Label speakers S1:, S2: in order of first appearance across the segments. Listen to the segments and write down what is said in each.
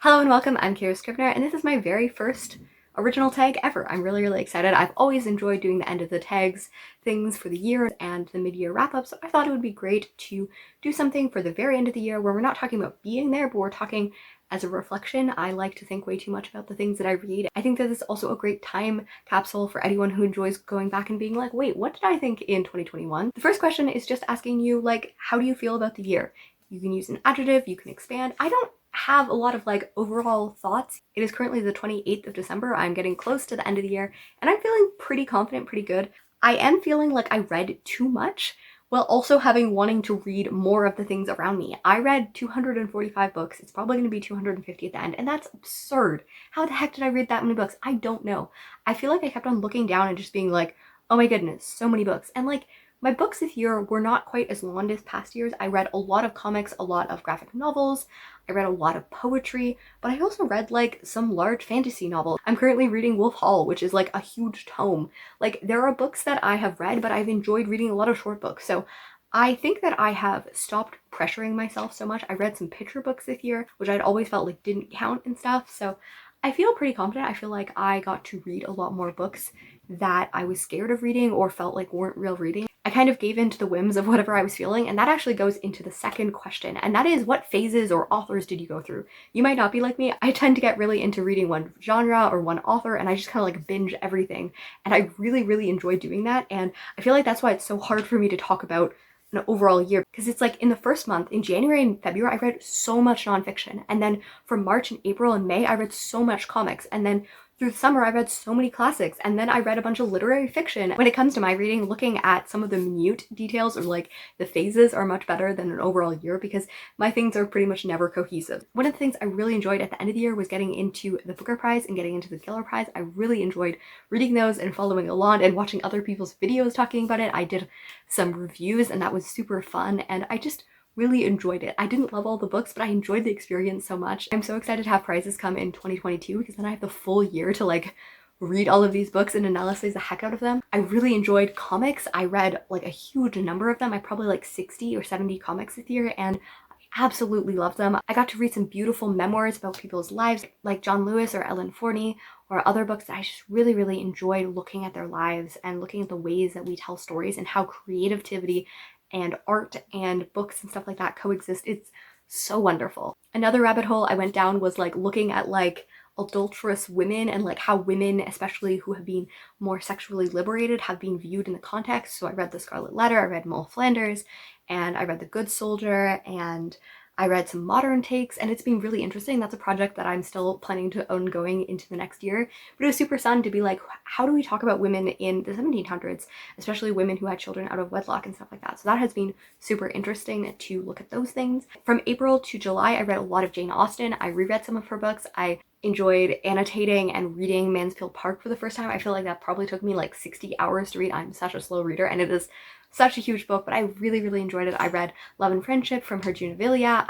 S1: Hello and welcome, I'm Kira Scrivener, and this is my very first original tag ever. I'm really excited. I've always enjoyed doing the end of the tags things for the year and the mid-year wrap-up, so I thought it would be great to do something for the very end of the year where we're not talking about being there, but we're talking as a reflection. I like to think way too much about the things that I read. I think that this is also a great time capsule for anyone who enjoys going back and being like, wait, what did I think in 2021? The first question is just asking you, like, how do you feel about the year? You can use an adjective, you can expand. I don't have a lot of like overall thoughts. It is currently the 28th of December. I'm getting close to the end of the year and I'm feeling pretty confident, pretty good. I am feeling like I read too much while also wanting to read more of the things around me. I read 245 books. It's probably going to be 250 at the end, and that's absurd. How the heck did I read that many books? I don't know. I feel like I kept on looking down and just being like, oh my goodness, so many books. And like, my books this year were not quite as long as past years. I read a lot of comics, a lot of graphic novels, I read a lot of poetry, but I also read like some large fantasy novels. I'm currently reading Wolf Hall, which is like a huge tome. Like, there are books that I have read, but I've enjoyed reading a lot of short books. So I think that I have stopped pressuring myself so much. I read some picture books this year, which I'd always felt like didn't count and stuff. So I feel pretty confident. I feel like I got to read a lot more books that I was scared of reading or felt like weren't real reading. I kind of gave in to the whims of whatever I was feeling, and that actually goes into the second question, and that is, what phases or authors did you go through? You might not be like me. I tend to get really into reading one genre or one author, and I just kind of like binge everything, and I really enjoy doing that, and I feel like that's why it's so hard for me to talk about an overall year, because it's like in the first month, in January and February, I read so much nonfiction, and then from March and April and May, I read so much comics, and then through the summer, I read so many classics, and then I read a bunch of literary fiction. When it comes to my reading, looking at some of the minute details or like the phases are much better than an overall year, because my things are pretty much never cohesive. One of the things I really enjoyed at the end of the year was getting into the Booker Prize and getting into the Giller Prize. I really enjoyed reading those and following along and watching other people's videos talking about it. I did some reviews and that was super fun, and I just really enjoyed it. I didn't love all the books, but I enjoyed the experience so much. I'm so excited to have prizes come in 2022, because then I have the full year to like read all of these books and analyze the heck out of them. I really enjoyed comics. I read like a huge number of them. I probably like 60 or 70 comics this year, and I absolutely loved them. I got to read some beautiful memoirs about people's lives, like John Lewis or Ellen Forney, or other books that I just really enjoyed looking at their lives and looking at the ways that we tell stories and how creativity and art and books and stuff like that coexist. It's so wonderful. Another rabbit hole I went down was like looking at like adulterous women and like how women, especially who have been more sexually liberated, have been viewed in the context. So I read The Scarlet Letter, I read Moll Flanders, and I read The Good Soldier, and I read some modern takes, and it's been really interesting. That's a project that I'm still planning to own going into the next year. But it was super fun to be like, how do we talk about women in the 1700s, especially women who had children out of wedlock and stuff like that. So that has been super interesting to look at those things. From April to July, I read a lot of Jane Austen. I reread some of her books. I enjoyed annotating and reading Mansfield Park for the first time. I feel like that probably took me like 60 hours to read. I'm such a slow reader, and it is such a huge book, but I really enjoyed it. I read Love and Friendship from her Junevilia.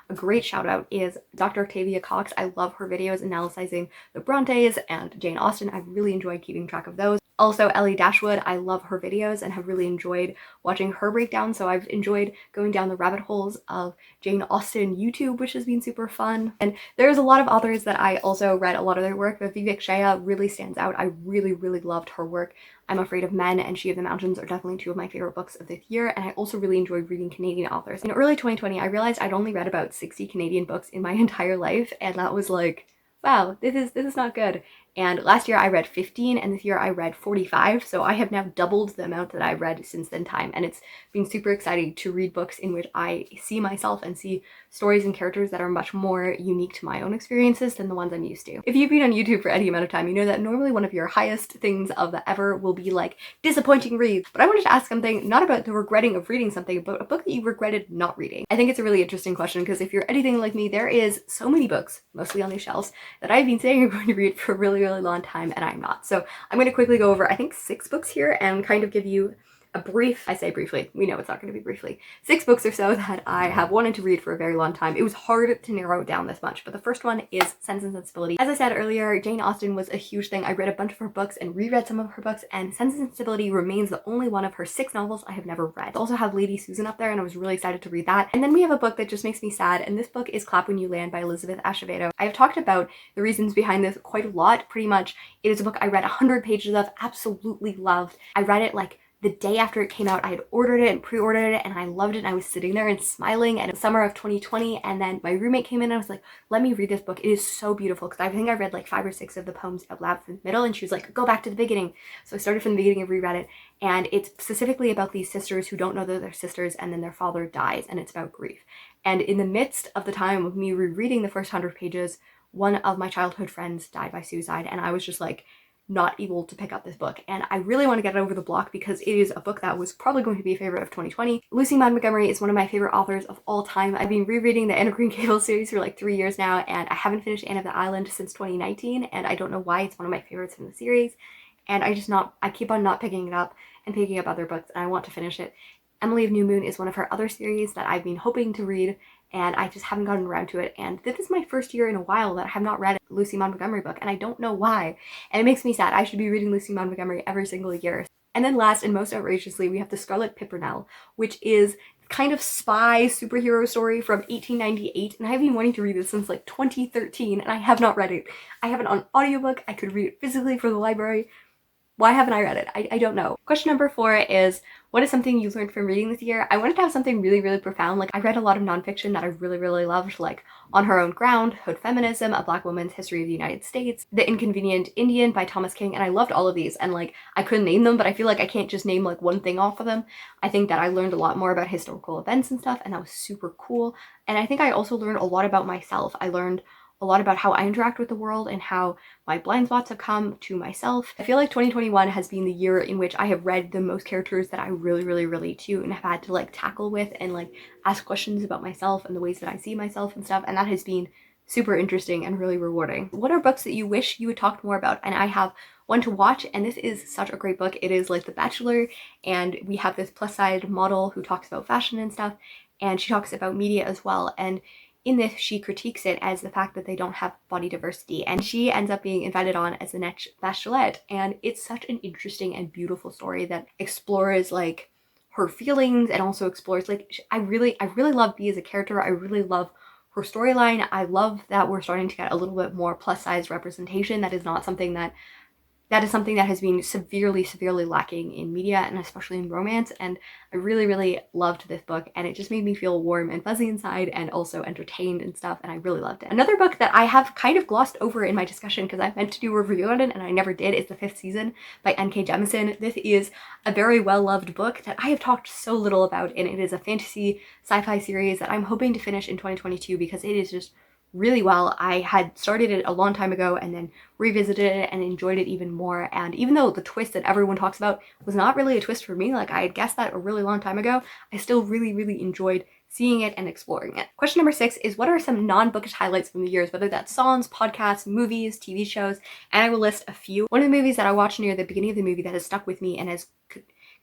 S1: A great shout out is Dr. Octavia Cox. I love her videos analyzing the Brontes and Jane Austen. I really enjoyed keeping track of those. Also, Ellie Dashwood, I love her videos and have really enjoyed watching her breakdown, so I've enjoyed going down the rabbit holes of Jane Austen YouTube, which has been super fun. And there's a lot of authors that I also read a lot of their work, but Vivek Shaya really stands out. I really loved her work. I'm Afraid of Men and She of the Mountains are definitely two of my favorite books of this year, and I also really enjoyed reading Canadian authors. In early 2020, I realized I'd only read about 60 Canadian books in my entire life, and that was like, wow, this is not good. And last year I read 15, and this year I read 45, so I have now doubled the amount that I've read since then time, and it's been super exciting to read books in which I see myself and see stories and characters that are much more unique to my own experiences than the ones I'm used to. If you've been on YouTube for any amount of time, you know that normally one of your highest things of the ever will be like disappointing reads, but I wanted to ask something not about the regretting of reading something, but a book that you regretted not reading. I think it's a really interesting question, because if you're anything like me, there is so many books, mostly on these shelves, that I've been saying I'm going to read for a really long time, and I'm not. So I'm going to quickly go over, I think, 6 books here and kind of give you a brief, I say briefly, we know it's not going to be briefly, 6 books or so that I have wanted to read for a very long time. It was hard to narrow it down this much, but the first one is Sense and Sensibility. As I said earlier, Jane Austen was a huge thing. I read a bunch of her books and reread some of her books, and Sense and Sensibility remains the only one of her 6 novels I have never read. I also have Lady Susan up there, and I was really excited to read that. And then we have a book that just makes me sad, and this book is Clap When You Land by Elizabeth Acevedo. I have talked about the reasons behind this quite a lot. Pretty much, it is a book I read 100 pages of, absolutely loved. I read it like the day after it came out. I had ordered it and pre-ordered it, and I loved it, and I was sitting there and smiling, and it was summer of 2020, and then my roommate came in and I was like, let me read this book. It is so beautiful, because I think I read like 5 or 6 of the poems out loud from the middle, and she was like, go back to the beginning. So I started from the beginning and reread it, and it's specifically about these sisters who don't know that they're sisters, and then their father dies, and it's about grief. And in the midst of the time of me rereading the first 100 pages, one of my childhood friends died by suicide, and I was just like, not able to pick up this book, and I really want to get it over the block because it is a book that was probably going to be a favorite of 2020. Lucy Maud Montgomery is one of my favorite authors of all time. I've been rereading the Anne of Green Gables series for like 3 years now, and I haven't finished Anne of the Island since 2019, and I don't know why. It's one of my favorites from the series, and I keep on not picking it up and picking up other books, and I want to finish it. Emily of New Moon is one of her other series that I've been hoping to read, and I just haven't gotten around to it. And this is my first year in a while that I have not read a Lucy Maud Montgomery book, and I don't know why. And it makes me sad. I should be reading Lucy Maud Montgomery every single year. And then last and most outrageously, we have The Scarlet Pimpernel, which is kind of spy superhero story from 1898, and I've been wanting to read this since like 2013, and I have not read it. I have it on audiobook. I could read it physically from the library. Why haven't I read it? I don't know. Question number 4 is, what is something you learned from reading this year? I wanted to have something really, really profound. Like, I read a lot of nonfiction that I really, really loved, like On Her Own Ground, Hood Feminism, A Black Woman's History of the United States, The Inconvenient Indian by Thomas King, and I loved all of these, and like, I couldn't name them, but I feel like I can't just name like one thing off of them. I think that I learned a lot more about historical events and stuff, and that was super cool. And I think I also learned a lot about myself. I learned a lot about how I interact with the world and how my blind spots have come to myself. I feel like 2021 has been the year in which I have read the most characters that I really, really relate to and have had to like tackle with and like ask questions about myself and the ways that I see myself and stuff, and that has been super interesting and really rewarding. What are books that you wish you had talked more about? And I have one to watch, and this is such a great book. It is like The Bachelor, and we have this plus size model who talks about fashion and stuff, and she talks about media as well, and in this, she critiques it as the fact that they don't have body diversity, and she ends up being invited on as the next bachelorette, and it's such an interesting and beautiful story that explores like her feelings and also explores like I really love Bea as a character. I really love her storyline. I love that we're starting to get a little bit more plus size representation. That is something that has been severely lacking in media, and especially in romance, and I really loved this book, and it just made me feel warm and fuzzy inside and also entertained and stuff, and I really loved it. Another book that I have kind of glossed over in my discussion because I meant to do a review on it and I never did is The Fifth Season by N.K. Jemisin. This is a very well-loved book that I have talked so little about, and it is a fantasy sci-fi series that I'm hoping to finish in 2022 because it is just really well. I had started it a long time ago and then revisited it and enjoyed it even more, and even though the twist that everyone talks about was not really a twist for me, like I had guessed that a really long time ago, I still really enjoyed seeing it and exploring it. Question number 6 is, what are some non-bookish highlights from the years, whether that's songs, podcasts, movies, TV shows, and I will list a few. One of the movies that I watched near the beginning of the movie that has stuck with me and has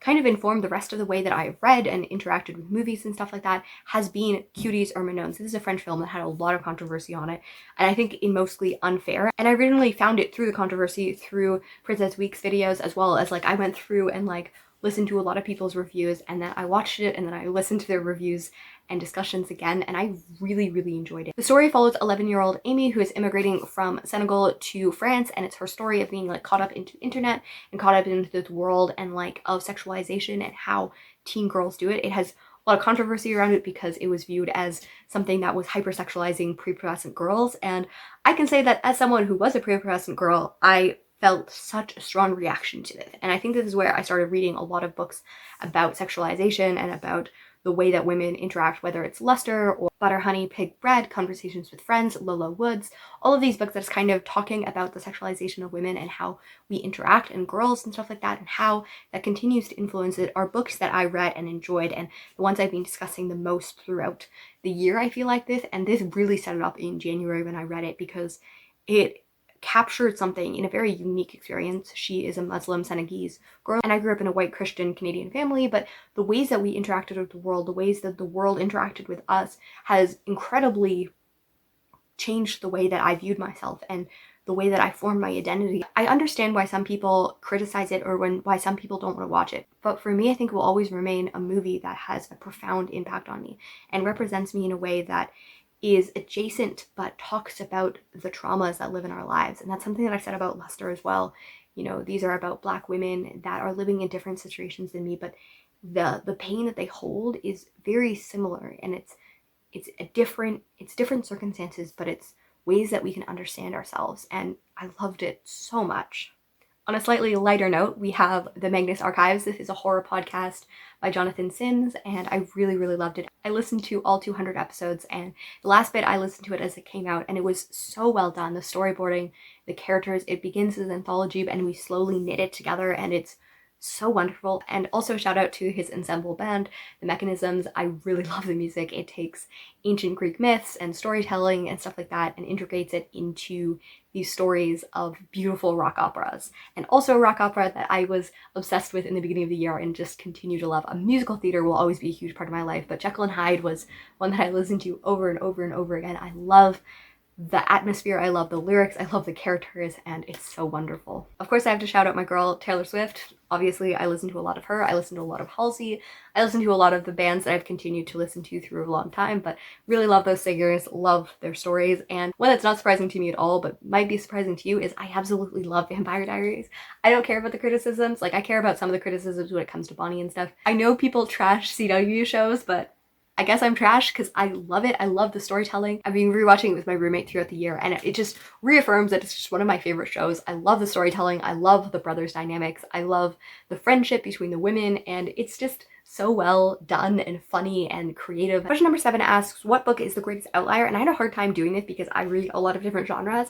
S1: kind of informed the rest of the way that I've read and interacted with movies and stuff like that has been Cuties or Minones. This is a French film that had a lot of controversy on it, and I think in mostly unfair. And I originally found it through the controversy through Princess Week's videos, as well as like I went through and like listened to a lot of people's reviews, and then I watched it and then I listened to their reviews and discussions again, and I really enjoyed it. The story follows 11-year-old Amy, who is immigrating from Senegal to France, and it's her story of being like caught up into internet and caught up into this world and like of sexualization and how teen girls do it. It has a lot of controversy around it because it was viewed as something that was hypersexualizing prepubescent girls, and I can say that as someone who was a prepubescent girl, I felt such a strong reaction to this. And I think this is where I started reading a lot of books about sexualization and about the way that women interact, whether it's Luster or Butter, Honey, Pig, Bread, Conversations with Friends, Lola Woods, all of these books that's kind of talking about the sexualization of women and how we interact and girls and stuff like that, and how that continues to influence it, are books that I read and enjoyed, and the ones I've been discussing the most throughout the year, I feel like this, and this really set it up in January when I read it because it captured something in a very unique experience. She is a Muslim Senegalese girl, and I grew up in a white Christian Canadian family, but the ways that we interacted with the world, the ways that the world interacted with us, has incredibly changed the way that I viewed myself and the way that I formed my identity. I understand why some people criticize it or why some people don't want to watch it, but for me, I think it will always remain a movie that has a profound impact on me and represents me in a way that is adjacent but talks about the traumas that live in our lives. And that's something that I said about Luster as well. You know, these are about Black women that are living in different situations than me, but the pain that they hold is very similar, and it's different circumstances, but it's ways that we can understand ourselves, and I loved it so much. On a slightly lighter note, we have The Magnus Archives. This is a horror podcast by Jonathan Sims, and I really, really loved it. I listened to all 200 episodes, and the last bit I listened to it as it came out, and it was so well done. The storyboarding, the characters, it begins as an anthology, and we slowly knit it together, and it's so wonderful. And also shout out to his ensemble band, The Mechanisms. I really love the music. It takes ancient Greek myths and storytelling and stuff like that and integrates it into these stories of beautiful rock operas. And also a rock opera that I was obsessed with in the beginning of the year and just continue to love. A musical theater will always be a huge part of my life, but Jekyll and Hyde was one that I listened to over and over and over again. I love the atmosphere, I love the lyrics, I love the characters, and it's so wonderful. Of course, I have to shout out my girl, Taylor Swift. Obviously, I listen to a lot of her. I listen to a lot of Halsey. I listen to a lot of the bands that I've continued to listen to through a long time, but really love those singers, love their stories. And one that's not surprising to me at all, but might be surprising to you, is I absolutely love Vampire Diaries. I don't care about the criticisms. Like, I care about some of the criticisms when it comes to Bonnie and stuff. I know people trash CW shows, but I guess I'm trash because I love it. I love the storytelling. I've been rewatching it with my roommate throughout the year, and it just reaffirms that it's just one of my favorite shows. I love the storytelling. I love the brothers' dynamics. I love the friendship between the women, and it's just so well done and funny and creative. Question number 7 asks, what book is the greatest outlier? And I had a hard time doing this because I read a lot of different genres,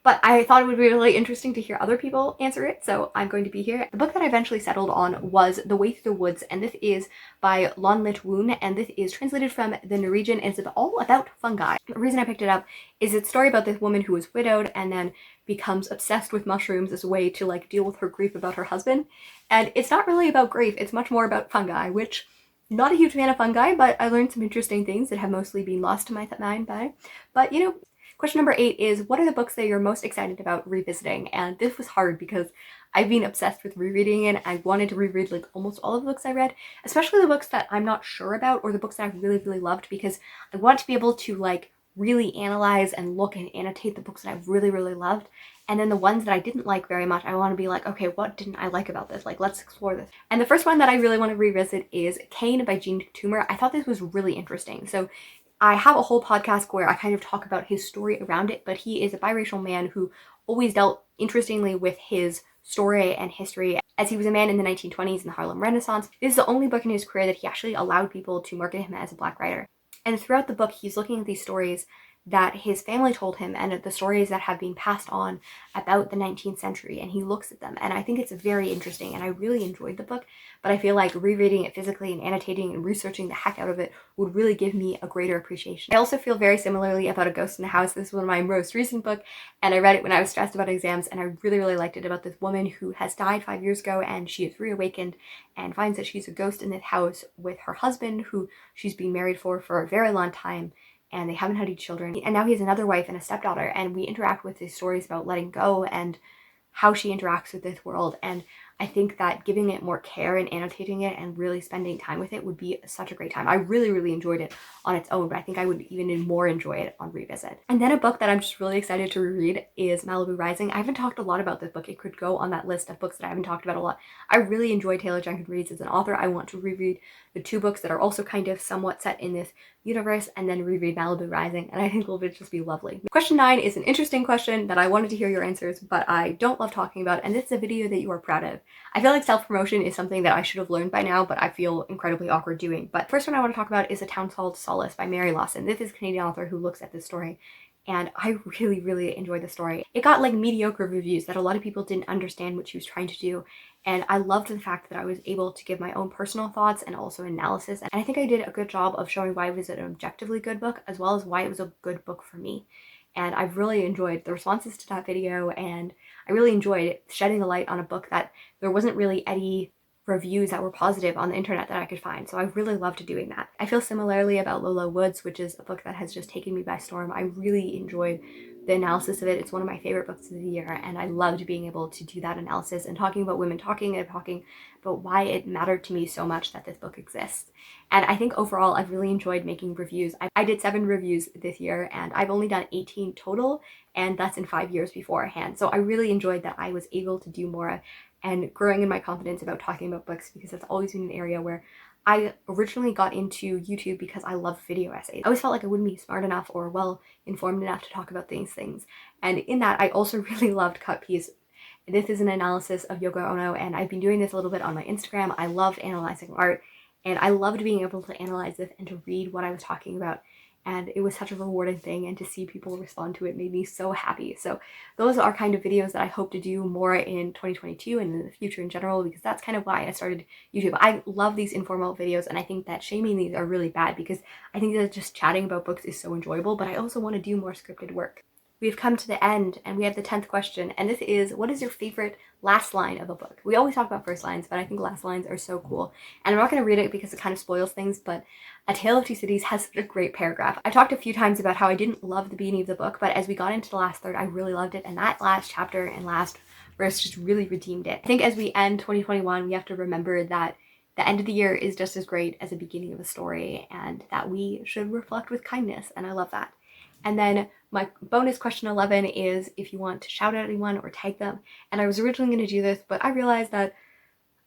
S1: but I thought it would be really interesting to hear other people answer it, so I'm going to be here. The book that I eventually settled on was The Way Through the Woods, and this is by Lonlit Woon, and this is translated from the Norwegian, and it's all about fungi. The reason I picked it up is it's a story about this woman who was widowed and then becomes obsessed with mushrooms as a way to like deal with her grief about her husband. And it's not really about grief, it's much more about fungi, which not a huge fan of fungi, but I learned some interesting things that have mostly been lost to my mind by. But you know, question number 8 is, what are the books that you're most excited about revisiting? And this was hard because I've been obsessed with rereading it. I wanted to reread like almost all of the books I read, especially the books that I'm not sure about or the books that I really, really loved, because I want to be able to like really analyze and look and annotate the books that I really, really loved. And then the ones that I didn't like very much, I want to be like, okay, what didn't I like about this? Like, let's explore this. And the first one that I really want to revisit is Cain by Jean Toomer. I thought this was really interesting. So I have a whole podcast where I kind of talk about his story around it, but he is a biracial man who always dealt interestingly with his story and history, as he was a man in the 1920s in the Harlem Renaissance. This is the only book in his career that he actually allowed people to market him as a Black writer. And throughout the book, he's looking at these stories that his family told him and the stories that have been passed on about the 19th century, and he looks at them, and I think it's very interesting, and I really enjoyed the book, but I feel like rereading it physically and annotating and researching the heck out of it would really give me a greater appreciation. I also feel very similarly about A Ghost in the House. This is one of my most recent book, and I read it when I was stressed about exams, and I really, really liked it, about this woman who has died 5 years ago, and she is reawakened and finds that she's a ghost in this house with her husband, who she's been married for a very long time, and they haven't had any children. And now he has another wife and a stepdaughter, and we interact with these stories about letting go and how she interacts with this world. And I think that giving it more care and annotating it and really spending time with it would be such a great time. I really, really enjoyed it on its own, but I think I would even more enjoy it on revisit. And then a book that I'm just really excited to reread is Malibu Rising. I haven't talked a lot about this book. It could go on that list of books that I haven't talked about a lot. I really enjoy Taylor Jenkins Reid as an author. I want to reread the 2 books that are also kind of somewhat set in this universe, and then reread Malibu Rising, and I think it will just be lovely. Question 9 is an interesting question that I wanted to hear your answers, but I don't love talking about, and this is a video that you are proud of. I feel like self-promotion is something that I should have learned by now, but I feel incredibly awkward doing. But first one I want to talk about is A Town Called Solace by Mary Lawson. This is a Canadian author who looks at this story, and I really, really enjoyed the story. It got like mediocre reviews that a lot of people didn't understand what she was trying to do, and I loved the fact that I was able to give my own personal thoughts and also analysis, and I think I did a good job of showing why it was an objectively good book as well as why it was a good book for me. and I've really enjoyed the responses to that video, and I really enjoyed shedding a light on a book that there wasn't really any reviews that were positive on the internet that I could find. So I really loved doing that. I feel similarly about Lola Woods, which is a book that has just taken me by storm. I really enjoyed the analysis of it. It's one of my favorite books of the year, and I loved being able to do that analysis and talking about women talking and talking about why it mattered to me so much that this book exists. And I think overall I've really enjoyed making reviews. I did 7 reviews this year, and I've only done 18 total, and that's in 5 years beforehand. So I really enjoyed that I was able to do more and growing in my confidence about talking about books, because that's always been an area where I originally got into YouTube because I love video essays. I always felt like I wouldn't be smart enough or well informed enough to talk about these things. And in that, I also really loved cut piece. This is an analysis of Yoko Ono, and I've been doing this a little bit on my Instagram. I love analyzing art, and I loved being able to analyze this and to read what I was talking about. And it was such a rewarding thing, and to see people respond to it made me so happy. So those are kind of videos that I hope to do more in 2022 and in the future in general, because that's kind of why I started YouTube. I love these informal videos, and I think that shaming these are really bad, because I think that just chatting about books is so enjoyable, but I also want to do more scripted work. We've come to the end, and we have the 10th question, and this is, what is your favorite last line of a book? We always talk about first lines, but I think last lines are so cool. And I'm not going to read it because it kind of spoils things, but A Tale of Two Cities has such a great paragraph. I talked a few times about how I didn't love the beginning of the book, but as we got into the last third, I really loved it, and that last chapter and last verse just really redeemed it. I think as we end 2021, we have to remember that the end of the year is just as great as the beginning of a story, and that we should reflect with kindness, and I love that. And then my bonus question 11 is if you want to shout at anyone or tag them. And I was originally going to do this, but I realized that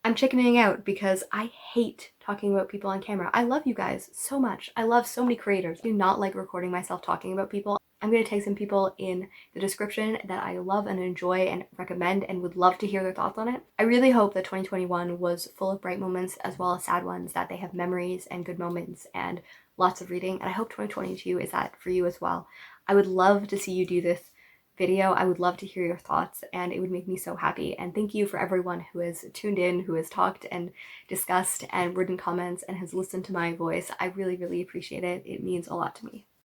S1: I'm chickening out because I hate talking about people on camera. I love you guys so much. I love so many creators. I do not like recording myself talking about people. I'm going to tag some people in the description that I love and enjoy and recommend and would love to hear their thoughts on it. I really hope that 2021 was full of bright moments as well as sad ones, that they have memories and good moments and lots of reading, and I hope 2022 is that for you as well. I would love to see you do this video. I would love to hear your thoughts, and it would make me so happy. And thank you for everyone who has tuned in, who has talked and discussed and written comments and has listened to my voice. I really, really appreciate it. It means a lot to me.